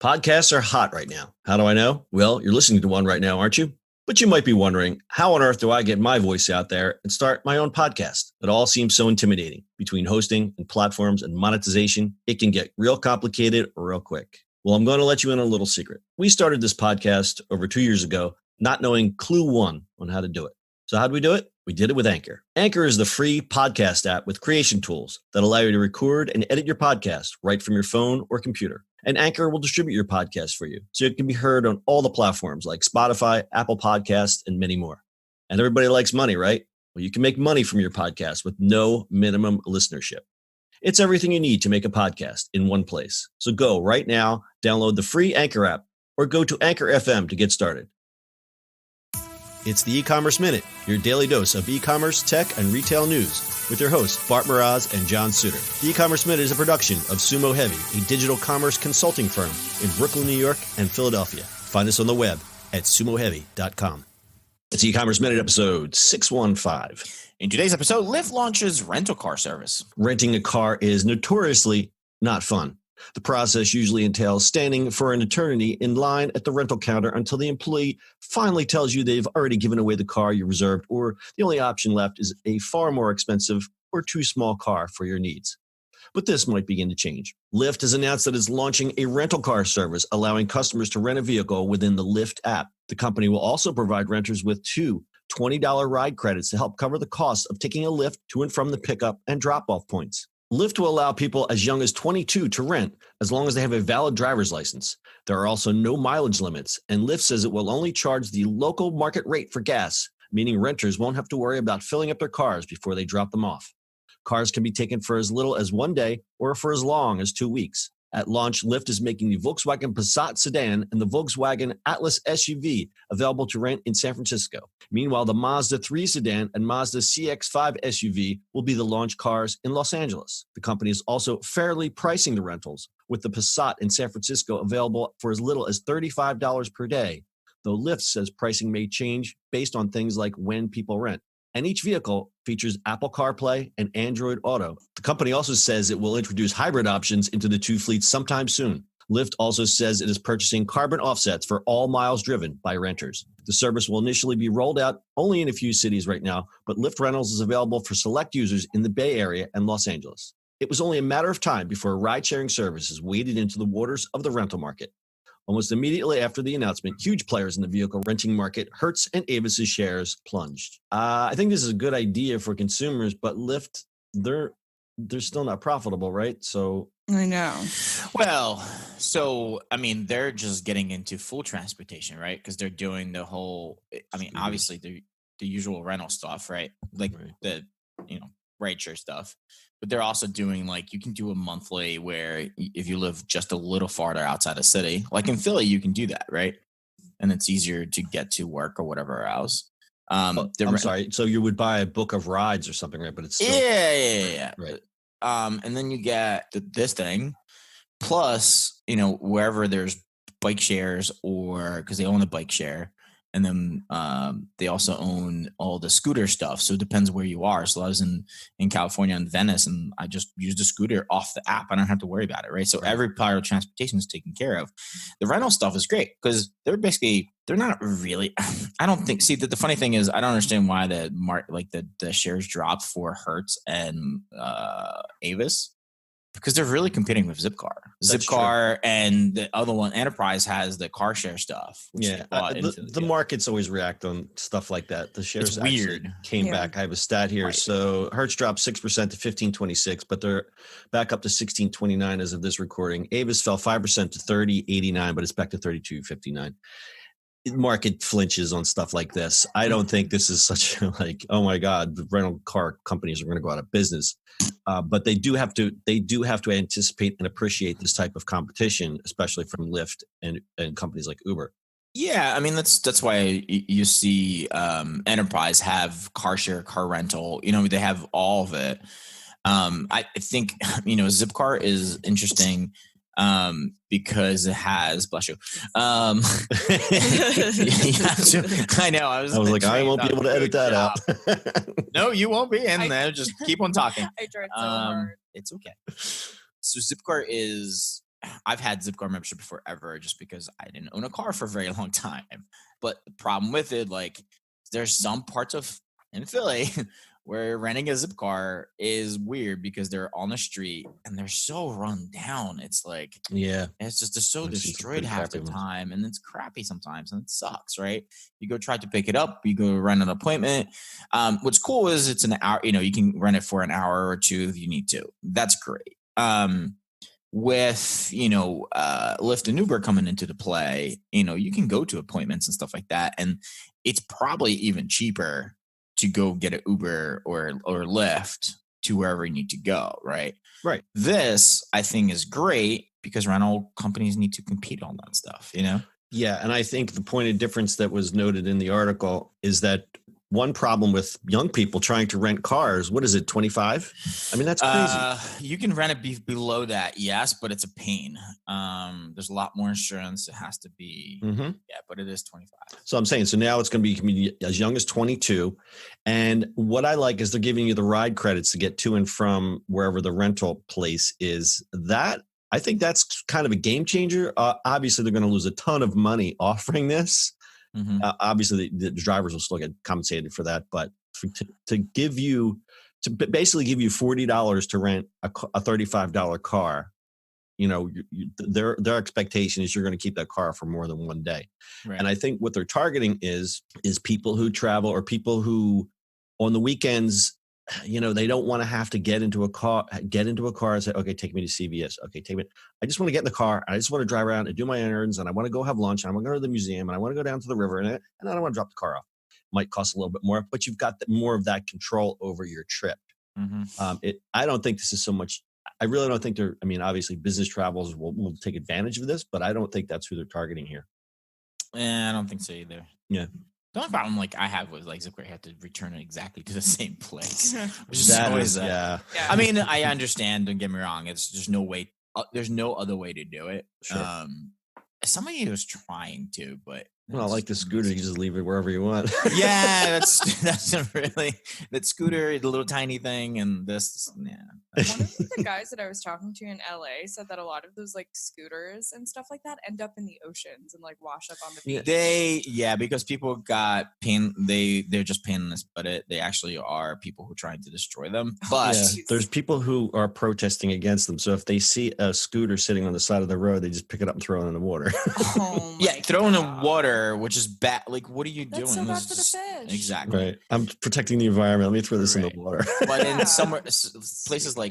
Podcasts are hot right now. How do I know? Well, you're listening to one right now, aren't you? But you might be wondering, how on earth do I get my voice out there and start my own podcast? It all seems so intimidating. Between hosting and platforms and monetization, it can get real complicated real quick. Well, I'm going to let you in on a little secret. We started this podcast over 2 years ago, not knowing clue one on how to do it. So how do we do it? We did it with Anchor. Anchor is the free podcast app with creation tools that allow you to record and edit your podcast right from your phone or computer. And Anchor will distribute your podcast for you, so it can be heard on all the platforms like Spotify, Apple Podcasts, and many more. And everybody likes money, right? Well, you can make money from your podcast with no minimum listenership. It's everything you need to make a podcast in one place. So go right now, download the free Anchor app, or go to Anchor FM to get started. It's the E-Commerce Minute, your daily dose of e-commerce, tech, and retail news with your hosts, Bart Mraz and John Suter. The E-Commerce Minute is a production of Sumo Heavy, a digital commerce consulting firm in Brooklyn, New York, and Philadelphia. Find us on the web at sumoheavy.com. It's E-Commerce Minute episode 615. In today's episode, Lyft launches rental car service. Renting a car is notoriously not fun. The process usually entails standing for an eternity in line at the rental counter until the employee finally tells you they've already given away the car you reserved, or the only option left is a far more expensive or too small car for your needs. But this might begin to change. Lyft has announced that it's launching a rental car service, allowing customers to rent a vehicle within the Lyft app. The company will also provide renters with two $20 ride credits to help cover the cost of taking a Lyft to and from the pickup and drop-off points. Lyft will allow people as young as 22 to rent as long as they have a valid driver's license. There are also no mileage limits, and Lyft says it will only charge the local market rate for gas, meaning renters won't have to worry about filling up their cars before they drop them off. Cars can be taken for as little as 1 day or for as long as 2 weeks. At launch, Lyft is making the Volkswagen Passat sedan and the Volkswagen Atlas SUV available to rent in San Francisco. Meanwhile, the Mazda 3 sedan and Mazda CX-5 SUV will be the launch cars in Los Angeles. The company is also fairly pricing the rentals, with the Passat in San Francisco available for as little as $35 per day, though Lyft says pricing may change based on things like when people rent. And each vehicle features Apple CarPlay and Android Auto. The company also says it will introduce hybrid options into the two fleets sometime soon. Lyft also says it is purchasing carbon offsets for all miles driven by renters. The service will initially be rolled out only in a few cities right now, but Lyft Rentals is available for select users in the Bay Area and Los Angeles. It was only a matter of time before ride-sharing services waded into the waters of the rental market. Almost immediately after the announcement, huge players in the vehicle renting market, Hertz and Avis's shares plunged. I think this is a good idea for consumers, but Lyft, they're still not profitable, right? So I know. Well, so, I mean, they're just getting into full transportation, right? Because they're doing the whole, I mean, obviously the usual rental stuff, right? Like the, rideshare stuff. But they're also doing, like, you can do a monthly where if you live just a little farther outside the city, like in Philly, you can do that, right? And it's easier to get to work or whatever else. I'm sorry. So you would buy a book of rides or something, right? But it's still, yeah. Right. And then you get this thing, plus, wherever there's bike shares, or because they own the bike share, and then they also own all the scooter stuff. So it depends where you are. So I was in California in Venice, and I just used a scooter off the app. I don't have to worry about it, right? So every part of transportation is taken care of. The rental stuff is great because they're not really. I don't think. See, the funny thing is, I don't understand why the shares dropped for Hertz and Avis. Because they're really competing with Zipcar. Zipcar and the other one, Enterprise, has the car share stuff. Yeah, the markets always react on stuff like that. The shares weird. Came back. I have a stat here. Right. So Hertz dropped 6% to 1526, but they're back up to 1629 as of this recording. Avis fell 5% to 3089, but it's back to 3259. Market flinches on stuff like this. I don't think this is such like, oh my God, the rental car companies are going to go out of business. But they do have to anticipate and appreciate this type of competition, especially from Lyft and companies like Uber. Yeah, I mean that's why you see Enterprise have car share, car rental. They have all of it. I think Zipcar is interesting. Because it has, bless you. I know. I was like, I won't be able to edit that out. No, you won't be. And just keep on talking. I tried so hard. It's okay. So Zipcar is I've had Zipcar membership forever just because I didn't own a car for a very long time. But the problem with it, like, there's some parts of in Philly where renting a Zipcar is weird because they're on the street and they're so run down. It's like, Yeah. it's just they're so I've seen some destroyed pretty half crappy the ones. time, and it's crappy sometimes, and it sucks, right? You go try to pick it up, you go rent an appointment. What's cool is it's an hour. You can rent it for an hour or two if you need to. That's great. With Lyft and Uber coming into the play, you can go to appointments and stuff like that, and it's probably even cheaper to go get an Uber or Lyft to wherever you need to go, right? Right. This, I think, is great because rental companies need to compete on that stuff, Yeah, and I think the point of difference that was noted in the article is that one problem with young people trying to rent cars, what is it, 25? I mean, that's crazy. You can rent it below that, yes, but it's a pain. There's a lot more insurance. It has to be, yeah, but it is 25. So I'm saying, so now it's going to be as young as 22. And what I like is they're giving you the ride credits to get to and from wherever the rental place is. That, I think that's kind of a game changer. Obviously, they're going to lose a ton of money offering this. Obviously, the drivers will still get compensated for that, but to basically give you $40 to rent a $35 car, their expectation is you're going to keep that car for more than one day. Right. And I think what they're targeting is people who travel or people who on the weekends, they don't want to have to get into a car and say, okay, take me to CVS. Okay, take me. I just want to get in the car. I just want to drive around and do my errands. And I want to go have lunch. And I want to go to the museum. And I want to go down to the river. And I don't want to drop the car off. Might cost a little bit more, but you've got more of that control over your trip. I don't think this is so much. I really don't think obviously business travelers will take advantage of this, but I don't think that's who they're targeting here. I don't think so either. Yeah. The only problem I have was Zipcar, you have to return it exactly to the same place. Which is always yeah. I mean, I understand. Don't get me wrong. There's no way. There's no other way to do it. Sure. Somebody was trying to, but like the scooter, you just leave it wherever you want. Yeah, that's really that scooter, the little tiny thing, and this. Yeah. One of the guys that I was talking to in LA said that a lot of those scooters and stuff like that end up in the oceans and wash up on the beach. Because people got pain. They're just pain in this, but they actually are people who are trying to destroy them. But there's people who are protesting against them. So if they see a scooter sitting on the side of the road, they just pick it up and throw it in the water. Throw in the water, which is bad. What are you doing? So bad for the fish. Exactly. Right. I'm protecting the environment. Let me throw this in the water. But in places like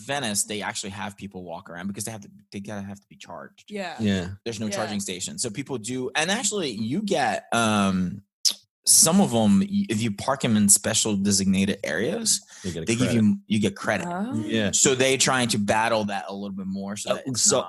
Venice, they actually have people walk around because they gotta have to be charged. Yeah. There's no charging station, so people do. And actually, you get some of them if you park them in special designated areas. You get credit. Yeah. So they trying to battle that a little bit more. So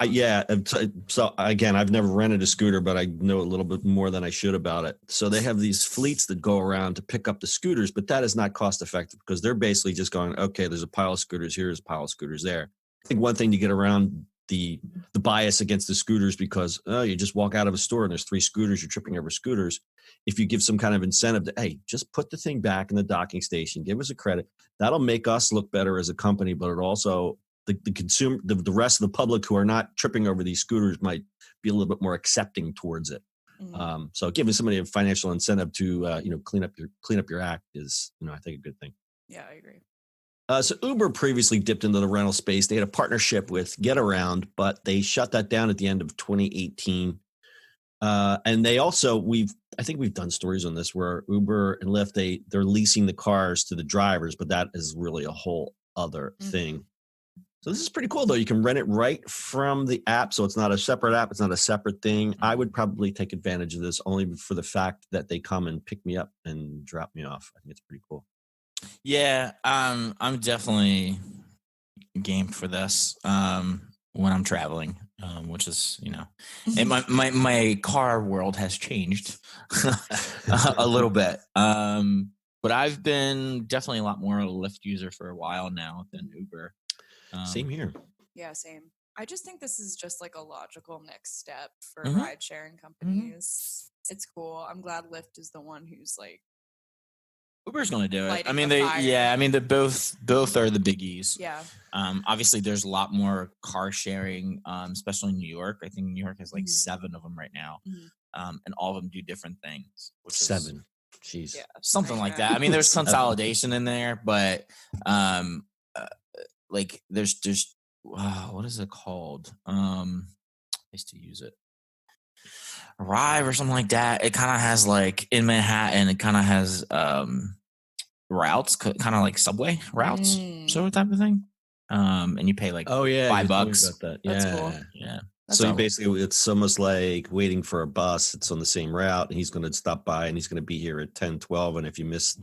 again, I've never rented a scooter, but I know a little bit more than I should about it. So they have these fleets that go around to pick up the scooters, but that is not cost effective because they're basically just going, okay, there's a pile of scooters here, there's a pile of scooters there. I think one thing to get around the bias against the scooters because you just walk out of a store and there's 3 scooters, you're tripping over scooters. If you give some kind of incentive that, hey, just put the thing back in the docking station, give us a credit, that'll make us look better as a company, but it also the consumer, the rest of the public who are not tripping over these scooters might be a little bit more accepting towards it. So giving somebody a financial incentive to clean up your act is I think a good thing. Yeah, I agree. So Uber previously dipped into the rental space. They had a partnership with GetAround, but they shut that down at the end of 2018. And they also, I think we've done stories on this where Uber and Lyft, they're leasing the cars to the drivers, but that is really a whole other thing. So this is pretty cool though. You can rent it right from the app. So it's not a separate app. It's not a separate thing. I would probably take advantage of this only for the fact that they come and pick me up and drop me off. I think it's pretty cool. Yeah, I'm definitely game for this when I'm traveling, which is and my car world has changed a little bit. But I've been definitely a lot more a Lyft user for a while now than Uber. Same here. Yeah, same. I just think this is just a logical next step for ride sharing companies. It's cool. I'm glad Lyft is the one who's Uber's going to do it. Lighting I mean, the fire. I mean, they both are the biggies. Yeah. Obviously, there's a lot more car sharing, especially in New York. I think New York has like 7 of them right now, and all of them do different things. 7. Jeez. Yeah, something like that. I mean, there's consolidation in there, but like there's what is it called? I used to use it. Arrive or something like that. It kind of has like in Manhattan, it kind of has routes, kind of like subway routes, sort of type of thing. And you pay like $5. About that. That's cool. Yeah. So basically, it's almost like waiting for a bus. It's on the same route, and he's going to stop by, and he's going to be here at 10:12. And if you miss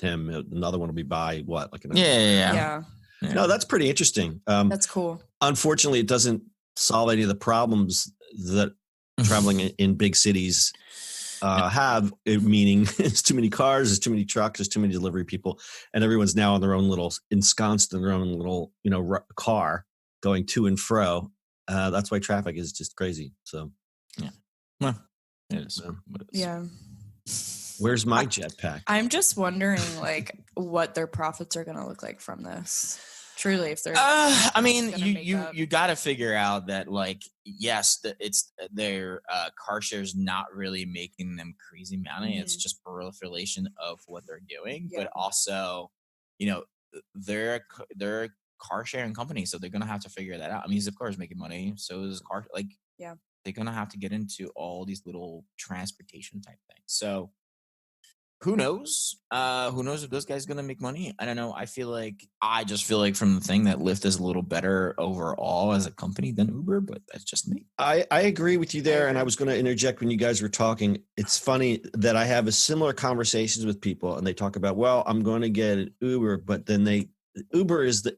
him, another one will be by what? Like Yeah. No, that's pretty interesting. That's cool. Unfortunately, it doesn't solve any of the problems that traveling in big cities have, meaning it's too many cars, there's too many trucks, there's too many delivery people, and everyone's now on their own little ensconced in their own little car going to and fro. That's why traffic is just crazy. So well, it is. Yeah. Where's my jetpack? I'm just wondering like what their profits are going to look like from this. Truly, if they're I mean, you got to figure out that, like, yes, it's their car shares not really making them crazy money. It's just proliferation of what they're doing, but also, they're a car sharing company, so they're gonna have to figure that out. I mean, Zip Car is making money, so is car. Like, they're gonna have to get into all these little transportation type things. So who knows? Who knows if those guys are gonna make money? I don't know. I just feel like from the thing that Lyft is a little better overall as a company than Uber, but that's just me. I agree with you there, and I was going to interject when you guys were talking. It's funny that I have a similar conversations with people, and they talk about, well, I'm going to get an Uber, but then Uber is the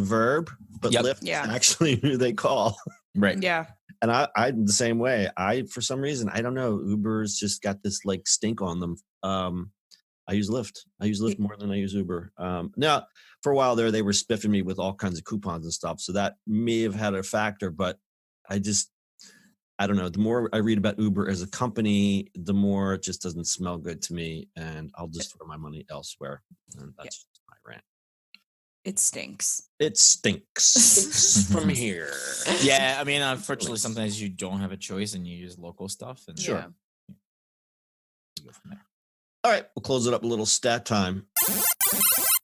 verb, but Lyft is actually who they call. Right. Yeah. And I'm the same way. For some reason, I don't know, Uber's just got this like stink on them. I use Lyft. I use Lyft more than I use Uber. Now, for a while there, they were spiffing me with all kinds of coupons and stuff. So that may have had a factor, but I don't know. The more I read about Uber as a company, the more it just doesn't smell good to me. And I'll just throw my money elsewhere. And that's just my rant. It stinks. It stinks from here. Yeah, I mean, unfortunately, sometimes you don't have a choice and you use local stuff. And sure. You go from there. All right, we'll close it up a little stat time.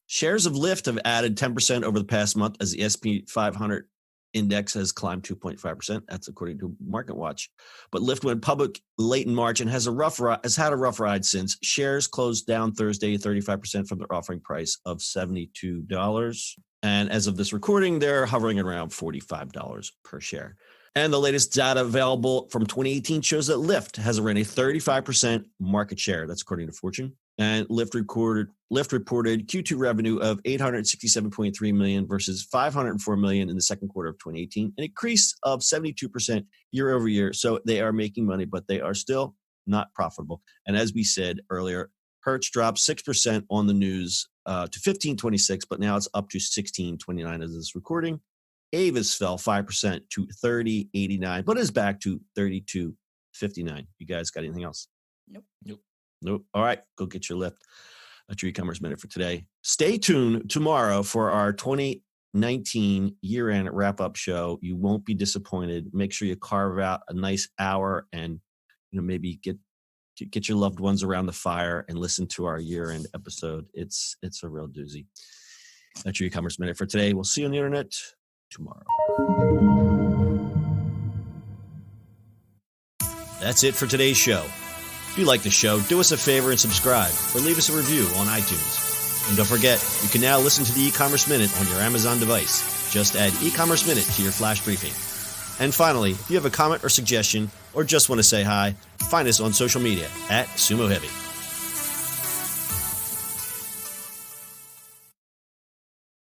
Shares of Lyft have added 10% over the past month as the S&P 500 index has climbed 2.5%. That's according to MarketWatch. But Lyft went public late in March and has had a rough ride since. Shares closed down Thursday 35% from their offering price of $72. And as of this recording, they're hovering around $45 per share. And the latest data available from 2018 shows that Lyft has around a 35% market share. That's according to Fortune. And Lyft reported Q2 revenue of $867.3 million versus $504 million in the second quarter of 2018, an increase of 72% year over year. So they are making money, but they are still not profitable. And as we said earlier, Hertz dropped 6% on the news to 15.26, but now it's up to 16.29 as this recording. Avis fell 5% to 30.89, but is back to 32.59. You guys got anything else? Nope. All right, go get your Lyft. That's your e-commerce minute for today. Stay tuned tomorrow for our 2019 year-end wrap-up show. You won't be disappointed. Make sure you carve out a nice hour and maybe get your loved ones around the fire and listen to our year-end episode. It's a real doozy. That's your e-commerce minute for today. We'll see you on the internet tomorrow. That's it for today's show. If you like the show, do us a favor and subscribe or leave us a review on iTunes. And don't forget, you can now listen to the e-commerce minute on your Amazon device. Just add e-commerce minute to your flash briefing. And finally, if you have a comment or suggestion or just want to say hi, find us on social media at Sumo Heavy.